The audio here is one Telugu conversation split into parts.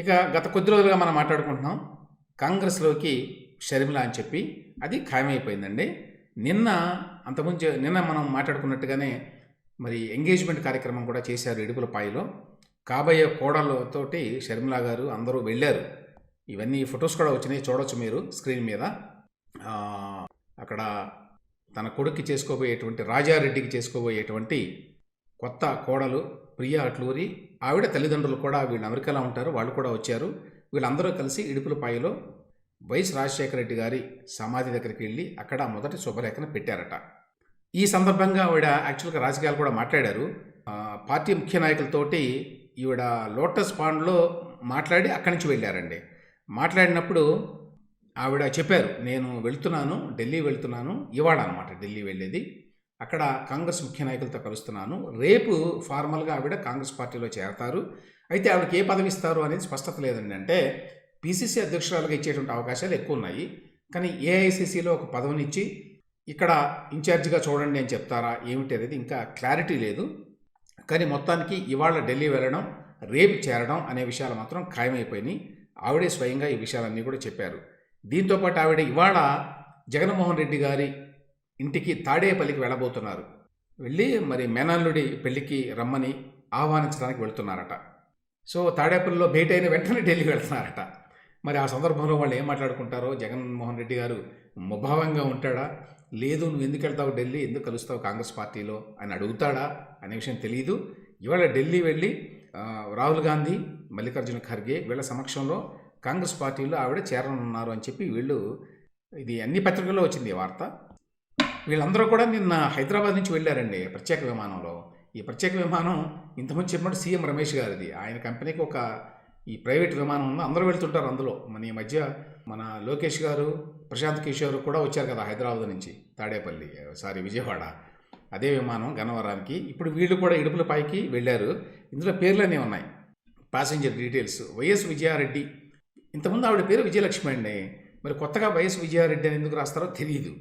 ఇక గత కొద్ది రోజులుగా మనం మాట్లాడుకుంటున్నాం కాంగ్రెస్లోకి షర్మిల అని చెప్పి అది ఖాయమైపోయిందండి. నిన్న నిన్న మనం మాట్లాడుకున్నట్టుగానే మరి ఎంగేజ్మెంట్ కార్యక్రమం కూడా చేశారు ఇడుపులపాయలో. కాబోయే కోడళ్ళతోటి షర్మిల గారు అందరూ వెళ్ళారు. ఇవన్నీ ఫొటోస్ కూడా వచ్చినాయి, చూడొచ్చు మీరు స్క్రీన్ మీద. అక్కడ తన కొడుక్కి చేసుకోబోయేటువంటి రాజారెడ్డికి చేసుకోబోయేటువంటి కొత్త కోడలు ప్రియా అట్లూరి, ఆవిడ తల్లిదండ్రులు కూడా వీళ్ళు అమెరికాలో ఉంటారు, వాళ్ళు కూడా వచ్చారు. వీళ్ళందరూ కలిసి ఇడుపులపాయలో వైఎస్ రాజశేఖర రెడ్డి గారి సమాధి దగ్గరికి వెళ్ళి అక్కడ మొదటి శుభలేఖను పెట్టారట. ఈ సందర్భంగా ఆవిడ యాక్చువల్గా రాజకీయాలు కూడా మాట్లాడారు. పార్టీ ముఖ్య నాయకులతోటి ఈవిడ లోటస్ పాండ్లో మాట్లాడి అక్కడి నుంచి వెళ్ళారండి. మాట్లాడినప్పుడు ఆవిడ చెప్పారు, నేను వెళ్తున్నాను, ఢిల్లీ వెళ్తున్నాను, ఇవాళ అనమాట ఢిల్లీ వెళ్ళేది, అక్కడ కాంగ్రెస్ ముఖ్య నాయకులతో కలుస్తున్నాను, రేపు ఫార్మల్గా ఆవిడ కాంగ్రెస్ పార్టీలో చేరతారు, అయితే ఆవిడకి ఏ పదవి ఇస్తారు అనేది స్పష్టత లేదండి. అంటే పిసిసి అధ్యక్షురాలుగా ఇచ్చేటువంటి అవకాశాలు ఎక్కువ ఉన్నాయి, కానీ ఏఐసిసిలో ఒక పదవినిచ్చి ఇక్కడ ఇన్ఛార్జిగా చూడండి అని చెప్తారా ఏమిటి అనేది ఇంకా క్లారిటీ లేదు. కానీ మొత్తానికి ఇవాళ ఢిల్లీ వెళ్ళడం, రేపు చేరడం అనే విషయాలు మాత్రం ఖాయమైపోయినాయి. ఆవిడే స్వయంగా ఈ విషయాలన్నీ కూడా చెప్పారు. దీంతోపాటు ఆవిడ ఇవాళ జగన్మోహన్ రెడ్డి గారి ఇంటికి తాడేపల్లికి వెళ్ళబోతున్నారు. వెళ్ళి మరి మేనల్లుడి పెళ్లికి రమ్మని ఆహ్వానించడానికి వెళ్తున్నారట. సో తాడేపల్లిలో భేటీ అయిన వెంటనే ఢిల్లీ వెళ్తున్నారట. మరి ఆ సందర్భంలో వాళ్ళు ఏం మాట్లాడుకుంటారో, జగన్మోహన్ రెడ్డి గారు ముభావంగా ఉంటాడా, లేదు నువ్వు ఎందుకు వెళ్తావు ఢిల్లీ, ఎందుకు కలుస్తావు కాంగ్రెస్ పార్టీలో అని అడుగుతాడా అనే విషయం తెలియదు. ఇవాళ ఢిల్లీ వెళ్ళి రాహుల్ గాంధీ, మల్లికార్జున ఖర్గే వీళ్ళ సమక్షంలో కాంగ్రెస్ పార్టీలో ఆవిడ చేరనున్నారు అని చెప్పి వీళ్ళు, ఇది అన్ని పత్రికల్లో వచ్చింది ఈ వార్త. వీళ్ళందరూ కూడా నిన్న హైదరాబాద్ నుంచి వెళ్ళారండి ప్రత్యేక విమానంలో. ఈ ప్రత్యేక విమానం ఇంతకుముందు చెప్పినట్టు సీఎం రమేష్ గారిది, ఆయన కంపెనీకి ఒక ఈ ప్రైవేట్ విమానం ఉంది, అందరూ వెళ్తుంటారు అందులో. మన ఈ మధ్య మన లోకేష్ గారు, ప్రశాంత్ కిషోర్ కూడా వచ్చారు కదా హైదరాబాద్ నుంచి విజయవాడ, అదే విమానం గన్నవరానికి. ఇప్పుడు వీళ్ళు కూడా ఇడుపులపాయకి వెళ్ళారు. ఇందులో పేర్లన్నీ ఉన్నాయి, ప్యాసింజర్ డీటెయిల్స్. వైఎస్ విజయారెడ్డి, ఇంతకుముందు ఆవిడ పేరు విజయలక్ష్మి అండి, మరి కొత్తగా వైఎస్ విజయారెడ్డి అని ఎందుకు రాస్తారో తెలియదు.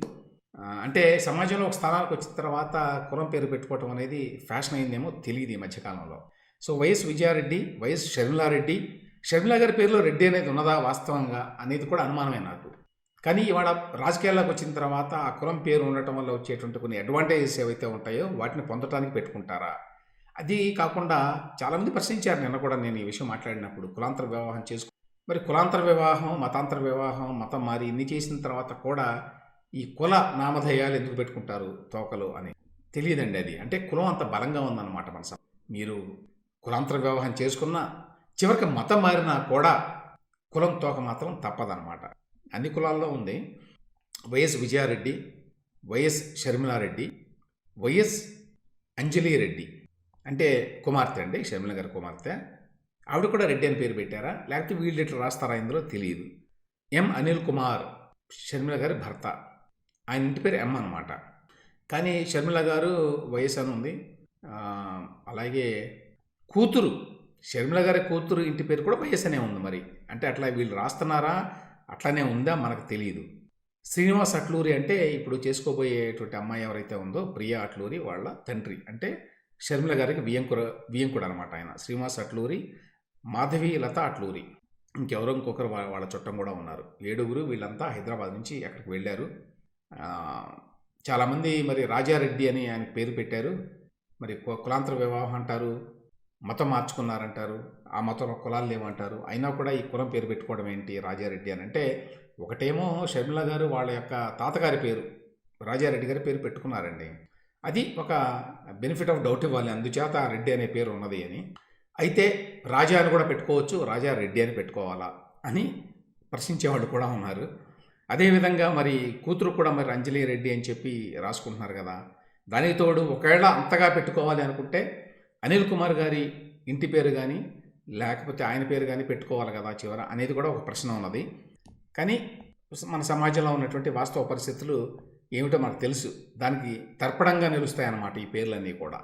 అంటే సమాజంలో ఒక స్థానానికి వచ్చిన తర్వాత కులం పేరు పెట్టుకోవటం అనేది ఫ్యాషన్ అయిందేమో తెలియదు ఈ మధ్యకాలంలో. So YS Vijaya Reddy, YS Sharmila Reddy, Sharmila గారి పేరులో రెడ్డి అనేది ఉన్నదా వాస్తవంగా అనేది కూడా అనుమానమే నాకు. కానీ ఇవాళ రాజకీయాల్లోకి వచ్చిన తర్వాత ఆ కులం పేరు ఉండటం వల్ల వచ్చేటువంటి కొన్ని అడ్వాంటేజెస్ ఏవైతే ఉంటాయో వాటిని పొందటానికి పెట్టుకుంటారా? అది కాకుండా చాలామంది ప్రశ్నించారు నిన్న కూడా నేను ఈ విషయం మాట్లాడినప్పుడు, కులాంతర వివాహం మరి కులాంతర వివాహం, మతాంతర వివాహం, మతం మారి ఇన్ని చేసిన తర్వాత కూడా ఈ కుల నామధేయాలు ఎందుకు పెట్టుకుంటారు తోకలు అని తెలియదండి. అది అంటే కులం అంత బలంగా ఉందన్నమాట. మీరు కులాంతర వివాహం చేసుకున్నా చివరికి మతం మారినా కూడా కులం తోక మాత్రం తప్పదన్నమాట. అన్ని కులాల్లో ఉంది. YS Vijaya Reddy, YS Sharmila Reddy, YS Anjali Reddy అంటే కుమార్తె అండి, షర్మిల గారి కుమార్తె, ఆవిడ కూడా రెడ్డి అని పేరు పెట్టారా లేకపోతే వీళ్ళు ఇట్లా రాస్తారా ఇందులో తెలియదు. ఎం అనిల్ కుమార్ షర్మిల గారి భర్త, ఆయన ఇంటి పేరు ఎం అనమాట. కానీ షర్మిల గారు వైఎస్ అని ఉంది. అలాగే కూతురు, షర్మిల గారి కూతురు ఇంటి పేరు కూడా వైఎస్ అనే ఉంది. మరి అంటే అట్లా వీళ్ళు రాస్తున్నారా, అట్లానే ఉందా మనకు తెలియదు. శ్రీనివాస్ అట్లూరి అంటే ఇప్పుడు చేసుకోబోయేటువంటి అమ్మాయి ఎవరైతే ఉందో ప్రియా అట్లూరి వాళ్ళ తండ్రి, అంటే షర్మిల గారికి వియంకుడు అనమాట ఆయన. శ్రీనివాస్ అట్లూరి, మాధవి లత అట్లూరి, ఇంకొకరు వాళ్ళ చుట్టం కూడా ఉన్నారు. 7 వీళ్ళంతా హైదరాబాద్ నుంచి అక్కడికి వెళ్ళారు. చాలామంది మరి రాజారెడ్డి అని ఆయన పేరు పెట్టారు. మరి కులాంతర వివాహం అంటారు, మతం మార్చుకున్నారంటారు, ఆ మతంలో కులాలు లేవంటారు. అయినా కూడా ఈ కులం పేరు పెట్టుకోవడం ఏంటి రాజారెడ్డి అని అంటే, ఒకటేమో షర్మిల గారు వాళ్ళ యొక్క తాతగారి పేరు రాజారెడ్డి గారి పేరు పెట్టుకున్నారండి. అది ఒక బెనిఫిట్ ఆఫ్ డౌట్ ఇవ్వాలి, అందుచేత రెడ్డి అనే పేరు ఉన్నది అని. అయితే రాజా అని కూడా పెట్టుకోవచ్చు, రాజా రెడ్డి అని పెట్టుకోవాలా అని ప్రశ్నించేవాళ్ళు కూడా ఉన్నారు. అదేవిధంగా మరి కూతురు కూడా మరి అంజలి రెడ్డి అని చెప్పి రాసుకుంటున్నారు కదా. దానికి తోడు ఒకవేళ అంతగా పెట్టుకోవాలి అనుకుంటే అనిల్ కుమార్ గారి ఇంటి పేరు కానీ లేకపోతే ఆయన పేరు కానీ పెట్టుకోవాలి కదా చివర అనేది కూడా ఒక ప్రశ్న ఉన్నది. కానీ మన సమాజంలో ఉన్నటువంటి వాస్తవ పరిస్థితులు ఏమిటో మనకు తెలుసు, దానికి తర్పణంగా నిలుస్తాయన్నమాట ఈ పేర్లన్నీ కూడా.